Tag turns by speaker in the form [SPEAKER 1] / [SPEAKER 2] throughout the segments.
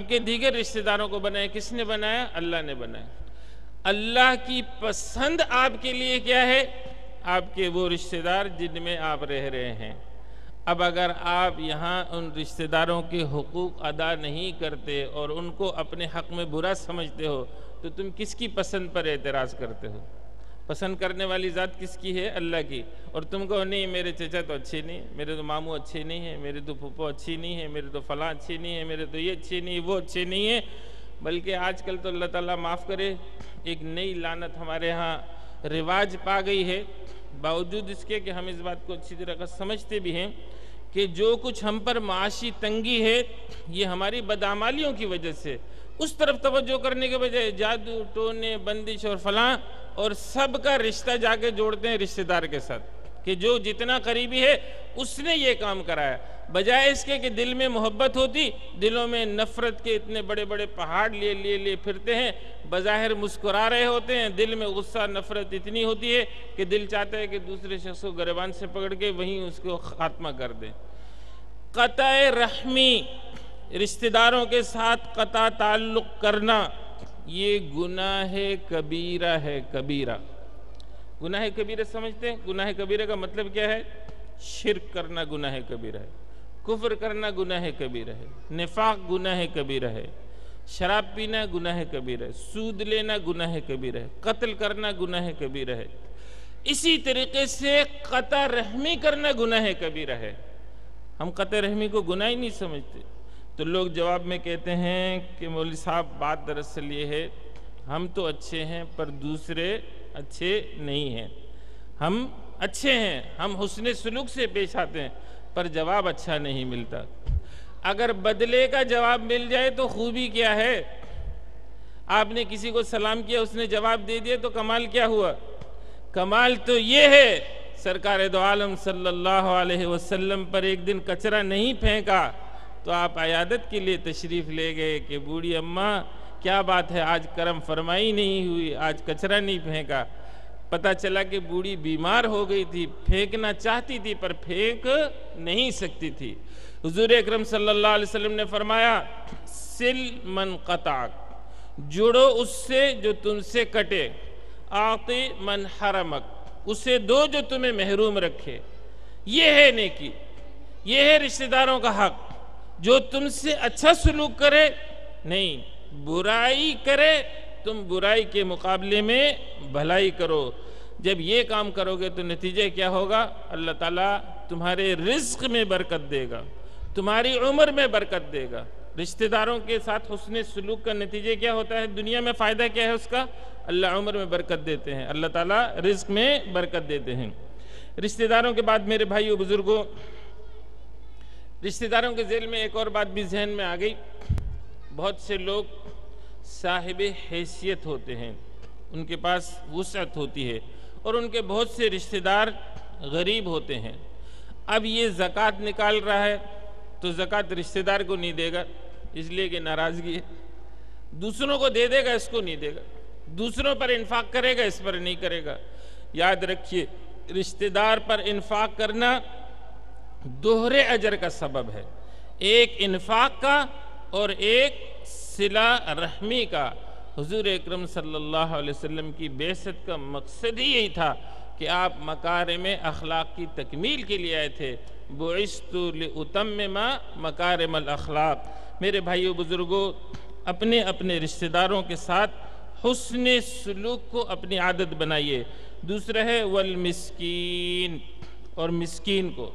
[SPEAKER 1] کے دیگر رشتہ داروں کو بنایا کس نے بنایا؟ اللہ نے بنایا۔ اللہ کی پسند آپ کے لیے کیا ہے؟ آپ کے وہ رشتہ دار جن میں آپ رہ رہے ہیں۔ اب اگر آپ یہاں ان رشتہ داروں کے حقوق ادا نہیں کرتے اور ان کو اپنے حق میں برا سمجھتے ہو تو تم کس کی پسند پر اعتراض کرتے ہو؟ پسند کرنے والی ذات کس کی ہے؟ اللہ کی۔ اور تم کہو نہیں میرے چچا تو اچھے نہیں، میرے تو ماموں اچھے نہیں ہیں، میرے تو پھپھو اچھی نہیں ہے، میرے تو فلاں اچھی نہیں ہے، میرے تو یہ اچھے نہیں، وہ اچھے نہیں ہیں۔ بلکہ آج کل تو اللہ تعالیٰ معاف کرے ایک نئی لعنت ہمارے ہاں رواج پا گئی ہے، باوجود اس کے کہ ہم اس بات کو اچھی طرح سمجھتے بھی ہیں کہ جو کچھ ہم پر معاشی تنگی ہے یہ ہماری بدعمالیوں کی وجہ سے، اس طرف توجہ کرنے کے بجائے جادو ٹونے بندش اور فلاں اور سب کا رشتہ جا کے جوڑتے ہیں رشتہ دار کے ساتھ کہ جو جتنا قریبی ہے اس نے یہ کام کرایا، بجائے اس کے کہ دل میں محبت ہوتی، دلوں میں نفرت کے اتنے بڑے بڑے پہاڑ لیے پھرتے ہیں، بظاہر مسکرا رہے ہوتے ہیں، دل میں غصہ نفرت اتنی ہوتی ہے کہ دل چاہتا ہے کہ دوسرے شخص کو گریبان سے پکڑ کے وہیں اس کو خاتمہ کر دیں۔ قطع رحمی، رشتہ داروں کے ساتھ قطع تعلق کرنا، یہ گناہ کبیرہ ہے۔ کبیرہ، گناہ کبیرہ سمجھتے ہیں؟ گناہ کبیرہ کا مطلب کیا ہے؟ شرک کرنا گناہ کبیرہ ہے، کفر کرنا گناہ کبیرہ ہے، نفاق گناہ کبیرہ ہے، شراب پینا گناہ کبیرہ ہے، سود لینا گناہ کبیرہ ہے، قتل کرنا گناہ کبیرہ ہے۔ اسی طریقے سے قطع رحمی کرنا گناہ کبیرہ ہے۔ ہم قطع رحمی کو گناہ ہی نہیں سمجھتے، تو لوگ جواب میں کہتے ہیں کہ مولوی صاحب بات دراصل یہ ہے ہم تو اچھے ہیں پر دوسرے اچھے نہیں ہیں، ہم اچھے ہیں، ہم حسن سلوک سے پیش آتے ہیں پر جواب اچھا نہیں ملتا۔ اگر بدلے کا جواب مل جائے تو خوبی کیا ہے؟ آپ نے کسی کو سلام کیا اس نے جواب دے دیا تو کمال کیا ہوا؟ کمال تو یہ ہے سرکار دو عالم صلی اللہ علیہ وسلم پر ایک دن کچرا نہیں پھینکا تو آپ عیادت کے لیے تشریف لے گئے کہ بوڑھی اماں کیا بات ہے آج کرم فرمائی نہیں ہوئی، آج کچرا نہیں پھینکا۔ پتہ چلا کہ بوڑھی بیمار ہو گئی تھی، پھینکنا چاہتی تھی پر پھینک نہیں سکتی تھی۔ حضور اکرم صلی اللہ علیہ وسلم نے فرمایا سل من قطعک، جڑو اس سے جو تم سے کٹے، اعطی من حرمک، اسے دو جو تمہیں محروم رکھے۔ یہ ہے نیکی، یہ ہے رشتہ داروں کا حق۔ جو تم سے اچھا سلوک کرے نہیں، برائی کرے تم برائی کے مقابلے میں بھلائی کرو۔ جب یہ کام کرو گے تو نتیجہ کیا ہوگا؟ اللہ تعالیٰ تمہارے رزق میں برکت دے گا، تمہاری عمر میں برکت دے گا۔ رشتہ داروں کے ساتھ حسن سلوک کا نتیجہ کیا ہوتا ہے؟ دنیا میں فائدہ کیا ہے اس کا؟ اللہ عمر میں برکت دیتے ہیں، اللہ تعالیٰ رزق میں برکت دیتے ہیں۔ رشتہ داروں کے بعد میرے بھائیو بزرگوں، رشتہ داروں کے ذیل میں ایک اور بات بھی ذہن میں آ گئی۔ بہت سے لوگ صاحب حیثیت ہوتے ہیں، ان کے پاس وسعت ہوتی ہے اور ان کے بہت سے رشتہ دار غریب ہوتے ہیں۔ اب یہ زکوٰۃ نکال رہا ہے تو زکوٰۃ رشتہ دار کو نہیں دے گا اس لیے کہ ناراضگی ہے، دوسروں کو دے دے گا اس کو نہیں دے گا، دوسروں پر انفاق کرے گا اس پر نہیں کرے گا۔ یاد رکھیے رشتہ دار پر انفاق کرنا دوہرے اجر کا سبب ہے، ایک انفاق کا اور ایک صلہ رحمی کا۔ حضور اکرم صلی اللہ علیہ وسلم کی بعثت کا مقصد ہی یہی تھا کہ آپ مکارم اخلاق کی تکمیل کے لیے آئے تھے۔ بعثت لأتمم مکارم الاخلاق۔ میرے بھائیو بزرگوں، اپنے اپنے رشتہ داروں کے ساتھ حسن سلوک کو اپنی عادت بنائیے۔ دوسرا ہے والمسکین، اور مسکین کو،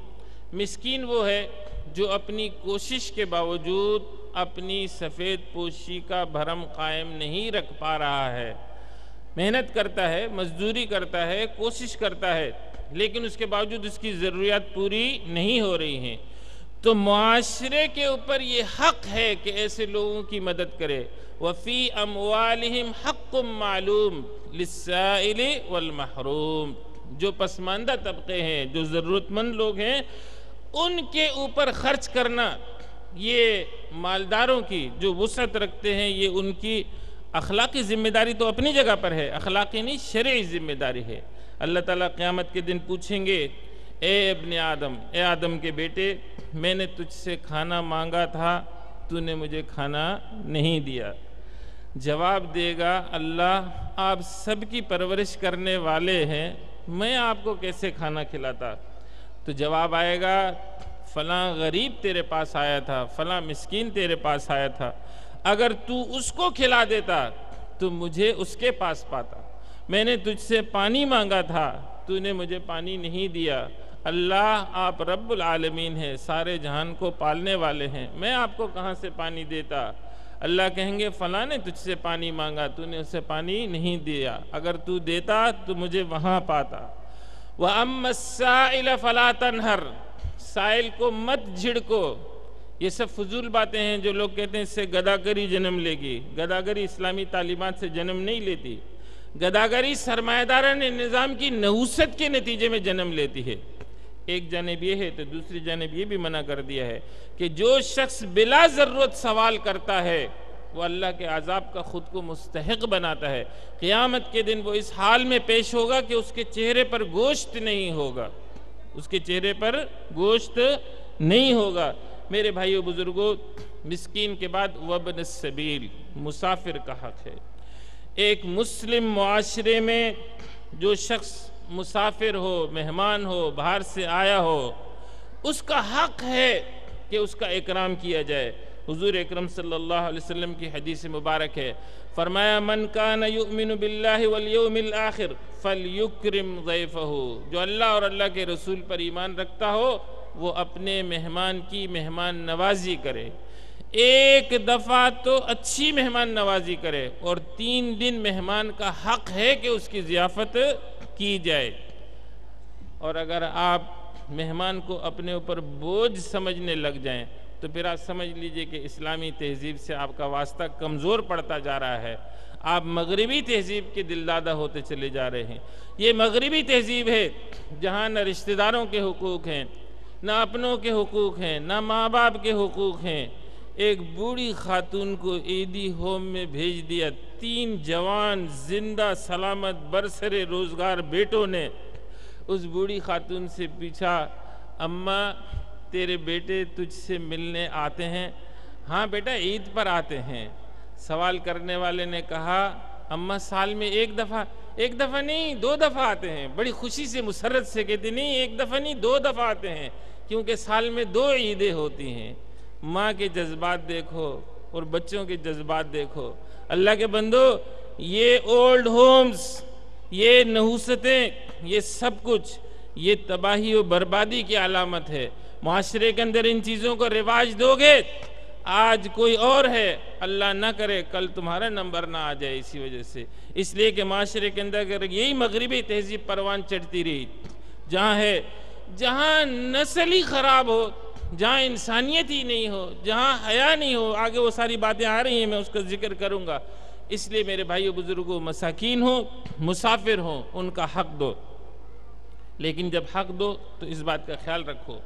[SPEAKER 1] مسکین وہ ہے جو اپنی کوشش کے باوجود اپنی سفید پوشی کا بھرم قائم نہیں رکھ پا رہا ہے، محنت کرتا ہے، مزدوری کرتا ہے، کوشش کرتا ہے، لیکن اس کے باوجود اس کی ضروریات پوری نہیں ہو رہی ہیں۔ تو معاشرے کے اوپر یہ حق ہے کہ ایسے لوگوں کی مدد کرے۔ وَفِي أَمْوَالِهِمْ حَقٌّ مَعْلُومٌ لِلسَّائِلِ وَالْمَحْرُومِ۔ جو پسماندہ طبقے ہیں، جو ضرورت مند لوگ ہیں، ان کے اوپر خرچ کرنا یہ مالداروں کی جو وسعت رکھتے ہیں یہ ان کی اخلاقی ذمہ داری تو اپنی جگہ پر ہے، اخلاقی نہیں شرعی ذمہ داری ہے۔ اللہ تعالیٰ قیامت کے دن پوچھیں گے اے ابن آدم، اے آدم کے بیٹے، میں نے تجھ سے کھانا مانگا تھا تو نے مجھے کھانا نہیں دیا؟ جواب دے گا اللہ آپ سب کی پرورش کرنے والے ہیں، میں آپ کو کیسے کھانا کھلاتا؟ تو جواب آئے گا فلاں غریب تیرے پاس آیا تھا، فلاں مسکین تیرے پاس آیا تھا، اگر تو اس کو کھلا دیتا تو مجھے اس کے پاس پاتا۔ میں نے تجھ سے پانی مانگا تھا، تو نے مجھے پانی نہیں دیا۔ اللہ آپ رب العالمین ہیں، سارے جہان کو پالنے والے ہیں، میں آپ کو کہاں سے پانی دیتا؟ اللہ کہیں گے فلاں نے تجھ سے پانی مانگا، تو نے اسے پانی نہیں دیا، اگر تو دیتا تو مجھے وہاں پاتا۔ وَأَمَّا السَّائِلَ فَلَا تَنْهَرْ، سائل کو مت جھڑکو۔ یہ سب فضول باتیں ہیں جو لوگ کہتے ہیں اس سے گداگری جنم لے گی۔ گداگری اسلامی تعلیمات سے جنم نہیں لیتی، گداگری سرمایہ داران نظام کی نحوست کے نتیجے میں جنم لیتی ہے۔ ایک جانب یہ ہے تو دوسری جانب یہ بھی منع کر دیا ہے کہ جو شخص بلا ضرورت سوال کرتا ہے وہ اللہ کے عذاب کا خود کو مستحق بناتا ہے۔ قیامت کے دن وہ اس حال میں پیش ہوگا کہ اس کے چہرے پر گوشت نہیں ہوگا، اس کے چہرے پر گوشت نہیں ہوگا۔ میرے بھائیو بزرگوں، مسکین کے بعد وابن السبیل، مسافر کا حق ہے۔ ایک مسلم معاشرے میں جو شخص مسافر ہو، مہمان ہو، باہر سے آیا ہو، اس کا حق ہے کہ اس کا اکرام کیا جائے۔ حضور اکرم صلی اللہ علیہ وسلم کی حدیث مبارک ہے، فرمایا من کان یؤمن باللہ والیوم الآخر فلیکرم ضیفہ، جو اللہ اور اللہ کے رسول پر ایمان رکھتا ہو وہ اپنے مہمان کی مہمان نوازی کرے۔ ایک دفعہ تو اچھی مہمان نوازی کرے، اور 3 دن مہمان کا حق ہے کہ اس کی ضیافت کی جائے۔ اور اگر آپ مہمان کو اپنے اوپر بوجھ سمجھنے لگ جائیں تو پھر آپ سمجھ لیجئے کہ اسلامی تہذیب سے آپ کا واسطہ کمزور پڑتا جا رہا ہے، آپ مغربی تہذیب کے دلدادہ ہوتے چلے جا رہے ہیں۔ یہ مغربی تہذیب ہے جہاں نہ رشتہ داروں کے حقوق ہیں، نہ اپنوں کے حقوق ہیں، نہ ماں باپ کے حقوق ہیں۔ ایک بوڑھی خاتون کو عیدی ہوم میں بھیج دیا، 3 جوان زندہ سلامت برسر روزگار بیٹوں نے اس بوڑھی خاتون سے پوچھا اماں تیرے بیٹے تجھ سے ملنے آتے ہیں؟ ہاں بیٹا عید پر آتے ہیں۔ سوال کرنے والے نے کہا اماں سال میں ایک دفعہ نہیں 2 دفعہ آتے ہیں۔ بڑی خوشی سے مسرت سے کہتے نہیں 1 دفعہ نہیں 2 دفعہ آتے ہیں، کیونکہ سال میں 2 عیدیں ہوتی ہیں۔ ماں کے جذبات دیکھو اور بچوں کے جذبات دیکھو۔ اللہ کے بندو، یہ اولڈ ہومز، یہ نحوستیں، یہ سب کچھ یہ تباہی و بربادی کی علامت ہے۔ معاشرے کے اندر ان چیزوں کو رواج دو گے، آج کوئی اور ہے، اللہ نہ کرے کل تمہارا نمبر نہ آ جائے اسی وجہ سے۔ اس لیے کہ معاشرے کے اندر اگر یہی مغربی تہذیب پروان چڑھتی رہی، جہاں نسل ہی خراب ہو، جہاں انسانیت ہی نہیں ہو، جہاں حیا نہیں ہو، آگے وہ ساری باتیں آ رہی ہیں، میں اس کا ذکر کروں گا۔ اس لیے میرے بھائیو بزرگوں، مساکین ہوں، مسافر ہوں، ان کا حق دو، لیکن جب حق دو تو اس بات کا خیال رکھو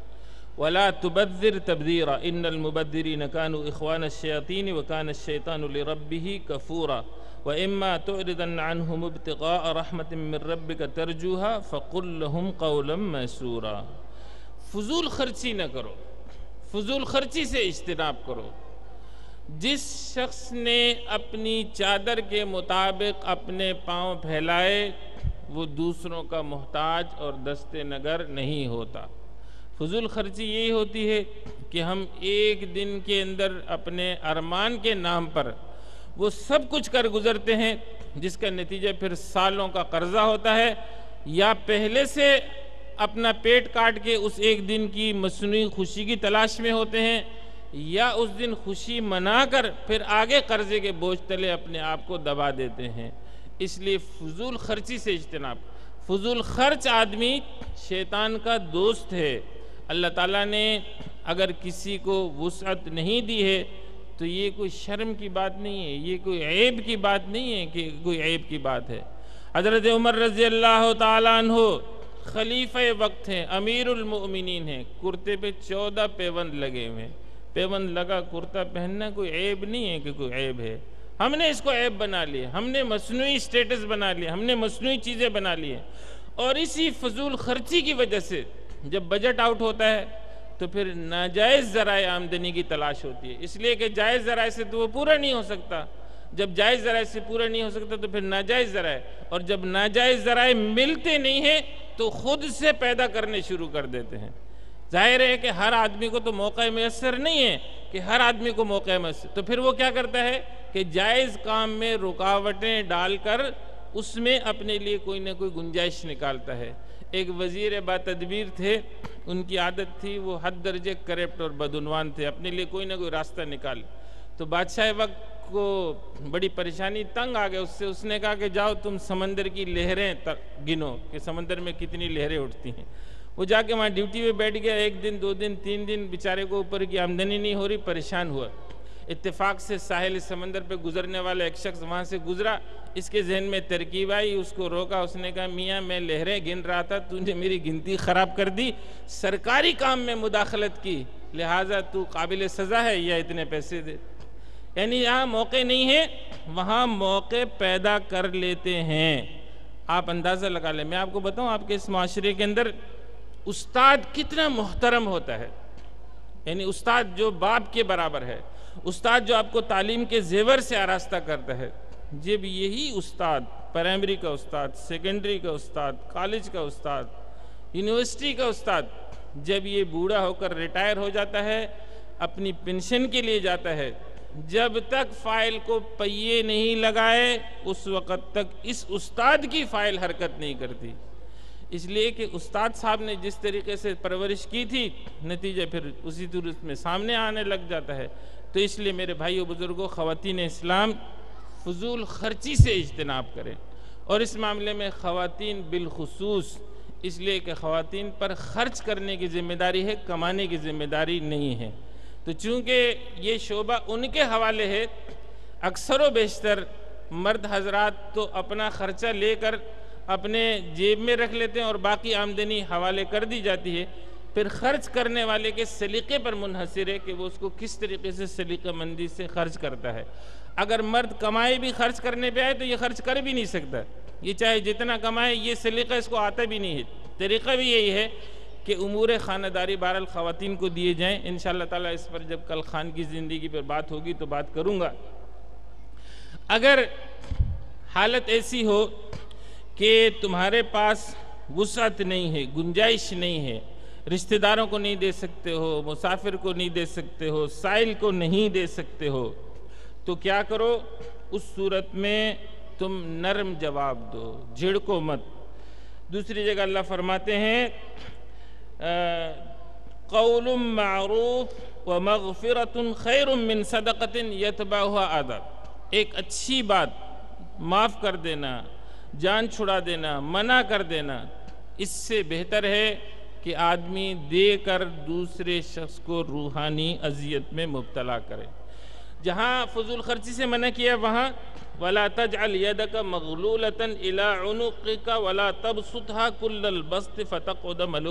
[SPEAKER 1] وَلَا تُبَذِّرْ تَبْذِيرًا إِنَّ الْمُبَذِّرِينَ كَانُوا إِخْوَانَ الشَّيَاطِينِ وَكَانَ الشَّيْطَانُ لِرَبِّهِ كَفُورًا وَإِمَّا تُعْرِضَنَّ عَنْهُمُ ابْتِغَاءَ رَحْمَةٍ مِّن رَّبِّكَ تَرْجُوهَا فَقُل لَّهُمْ قَوْلًا مَّيْسُورًا۔ فضول خرچی نہ کرو، فضول خرچی سے اجتناب کرو۔ جس شخص نے اپنی چادر کے مطابق اپنے پاؤں پھیلائے وہ دوسروں کا محتاج اور دست نگر نہیں ہوتا۔ فضول خرچی یہی ہوتی ہے کہ ہم ایک دن کے اندر اپنے ارمان کے نام پر وہ سب کچھ کر گزرتے ہیں جس کا نتیجہ پھر سالوں کا قرضہ ہوتا ہے، یا پہلے سے اپنا پیٹ کاٹ کے اس ایک دن کی مصنوعی خوشی کی تلاش میں ہوتے ہیں، یا اس دن خوشی منا کر پھر آگے قرضے کے بوجھ تلے اپنے آپ کو دبا دیتے ہیں۔ اس لیے فضول خرچی سے اجتناب۔ فضول خرچ آدمی شیطان کا دوست ہے۔ اللہ تعالیٰ نے اگر کسی کو وسعت نہیں دی ہے تو یہ کوئی شرم کی بات نہیں ہے، یہ کوئی عیب کی بات نہیں ہے کہ کوئی عیب کی بات ہے۔ حضرت عمر رضی اللہ تعالیٰ عنہ خلیفہ وقت ہیں، امیر المؤمنین ہیں، کرتے پہ 14 پیوند لگے ہوئے ہیں۔ پیوند لگا کرتا پہننا کوئی عیب نہیں ہے کہ کوئی عیب ہے، ہم نے اس کو عیب بنا لیا، ہم نے مصنوعی سٹیٹس بنا لیا، ہم نے مصنوعی چیزیں بنا لی ہیں۔ اور اسی فضول خرچی کی وجہ سے جب بجٹ آؤٹ ہوتا ہے تو پھر ناجائز ذرائع آمدنی کی تلاش ہوتی ہے، اس لیے کہ جائز ذرائع سے تو وہ پورا نہیں ہو سکتا، جب جائز ذرائع سے پورا نہیں ہو سکتا تو پھر ناجائز ذرائع، اور جب ناجائز ذرائع ملتے نہیں ہیں تو خود سے پیدا کرنے شروع کر دیتے ہیں۔ ظاہر ہے کہ ہر آدمی کو تو موقع میسر نہیں ہے کہ ہر آدمی کو موقع میسر، تو پھر وہ کیا کرتا ہے کہ جائز کام میں رکاوٹیں ڈال کر اس میں اپنے لیے کوئی نہ کوئی گنجائش نکالتا ہے۔ ایک وزیر با تدبیر تھے، ان کی عادت تھی وہ حد درجے کرپٹ اور بدعنوان تھے، اپنے لیے کوئی نہ کوئی راستہ نکال، تو بادشاہ وقت کو بڑی پریشانی، تنگ آ گئے اس نے کہا کہ جاؤ تم سمندر کی لہریں گنو کہ سمندر میں کتنی لہریں اٹھتی ہیں۔ وہ جا کے وہاں ڈیوٹی پہ بیٹھ گیا، 1 دن 2 دن 3 دن بیچارے کو اوپر کی آمدنی نہیں ہو رہی، پریشان ہوا۔ اتفاق سے ساحل سمندر پہ گزرنے والا ایک شخص وہاں سے گزرا، اس کے ذہن میں ترکیب آئی، اس کو روکا، اس نے کہا میاں میں لہریں گن رہا تھا، تو نے میری گنتی خراب کر دی، سرکاری کام میں مداخلت کی، لہٰذا تو قابل سزا ہے یا اتنے پیسے دے۔ یعنی یہاں موقع نہیں ہے، وہاں موقع پیدا کر لیتے ہیں۔ آپ اندازہ لگا لیں، میں آپ کو بتاؤں آپ کے اس معاشرے کے اندر استاد کتنا محترم ہوتا ہے، یعنی استاد جو باپ کے برابر ہے، استاد جو آپ کو تعلیم کے زیور سے آراستہ کرتا ہے، جب یہی استاد، پرائمری کا استاد، سیکنڈری کا استاد، کالج کا استاد، یونیورسٹی کا استاد، جب یہ بوڑھا ہو کر ریٹائر ہو جاتا ہے، اپنی پنشن کے لیے جاتا ہے، جب تک فائل کو پہیے نہیں لگائے اس وقت تک اس استاد کی فائل حرکت نہیں کرتی، اس لیے کہ استاد صاحب نے جس طریقے سے پرورش کی تھی، نتیجہ پھر اسی درست میں سامنے آنے لگ جاتا ہے۔ تو اس لیے میرے بھائیو بزرگوں، خواتین اسلام فضول خرچی سے اجتناب کریں، اور اس معاملے میں خواتین بالخصوص، اس لیے کہ خواتین پر خرچ کرنے کی ذمہ داری ہے، کمانے کی ذمہ داری نہیں ہے۔ تو چونکہ یہ شعبہ ان کے حوالے ہے، اکثر و بیشتر مرد حضرات تو اپنا خرچہ لے کر اپنے جیب میں رکھ لیتے ہیں اور باقی آمدنی حوالے کر دی جاتی ہے، پھر خرچ کرنے والے کے سلیقے پر منحصر ہے کہ وہ اس کو کس طریقے سے سلیقہ مندی سے خرچ کرتا ہے۔ اگر مرد کمائے بھی خرچ کرنے پہ آئے تو یہ خرچ کر بھی نہیں سکتا، یہ چاہے جتنا کمائے، یہ سلیقہ اس کو آتا بھی نہیں ہے۔ طریقہ بھی یہی ہے کہ امور خانہ داری بہرحال خواتین کو دیے جائیں، انشاءاللہ تعالیٰ اس پر جب کل خان کی زندگی پر بات ہوگی تو بات کروں گا۔ اگر حالت ایسی ہو کہ تمہارے پاس وسعت نہیں ہے، گنجائش نہیں ہے، رشتہ داروں کو نہیں دے سکتے ہو، مسافر کو نہیں دے سکتے ہو، سائل کو نہیں دے سکتے ہو، تو کیا کرو؟ اس صورت میں تم نرم جواب دو، جھڑکو مت۔ دوسری جگہ اللہ فرماتے ہیں قول معروف ومغفرۃ خیر من صدقۃ یتبعها اذی، ایک اچھی بات، معاف کر دینا، جان چھڑا دینا، منع کر دینا، اس سے بہتر ہے کہ آدمی دے کر دوسرے شخص کو روحانی اذیت میں مبتلا کرے۔ جہاں فضول خرچی سے منع کیا وہاں وَلَا تَجْعَلْ يَدَكَ مَغْلُولَةً إِلَىٰ عُنُقِكَ وَلَا تَبْسُطْهَا كُلَّ الْبَسْطِ فَتَقْعُدَ مَلُومًا